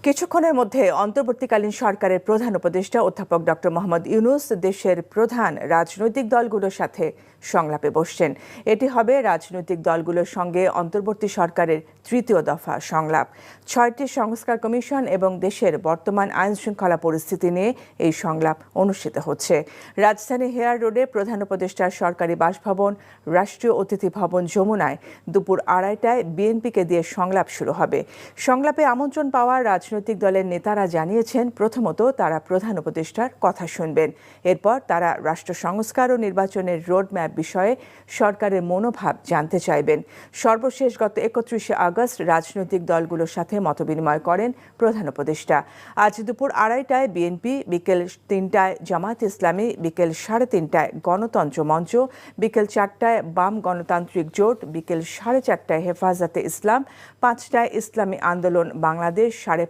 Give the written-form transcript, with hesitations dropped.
কিছুক্ষণের মধ্যে অন্তর্বর্তীকালীন সরকারের প্রধান উপদেষ্টা অধ্যাপক ডক্টর মোহাম্মদ ইউনূস দেশের প্রধান রাজনৈতিক দলগুলোর সাথে সংলাপে বসছেন। এটি হবে রাজনৈতিক দলগুলোর সঙ্গে অন্তর্বর্তী সরকারের তৃতীয় দফা সংলাপ। ৬টি সংস্কার কমিশন এবং দেশের বর্তমান আইন শৃঙ্খলা পরিস্থিতি নিয়ে এই সংলাপ অনুষ্ঠিত হচ্ছে। রাজধানী হেয়ার রোডে প্রধান উপদেষ্টার সরকারি বাসভবন রাষ্ট্রীয় অতিথি ভবন যমুনায় দুপুর ২:৩০টায় বিএনপিকে দিয়ে সংলাপ শুরু হবে। সংলাপে আমন্ত্রণ পাওয়া রাজনৈতিক দলের নেতারা জানিয়েছেন, প্রথমত তারা প্রধান উপদেষ্টার কথা শুনবেন। এরপর তারা রাষ্ট্র সংস্কার ও নির্বাচনের রোডম্যাপ বিষয়ে সরকারের মনোভাব জানতে চাইবেন। সর্বশেষ গত ৩১শে আগস্ট রাজনৈতিক দলগুলোর সাথে মতবিনিময় করেন প্রধান উপদেষ্টা। আজ দুপুর ২:৩০টায় বিএনপি, বিকেল ৩টায় জামায়াত ইসলামী, বিকেল ৩:৩০টায় গণতন্ত্র মঞ্চ, বিকেল ৪টায় বাম গণতান্ত্রিক জোট, বিকেল ৪:৩০টায় হেফাজতে ইসলাম, ৫টায় ইসলামী আন্দোলন বাংলাদেশ,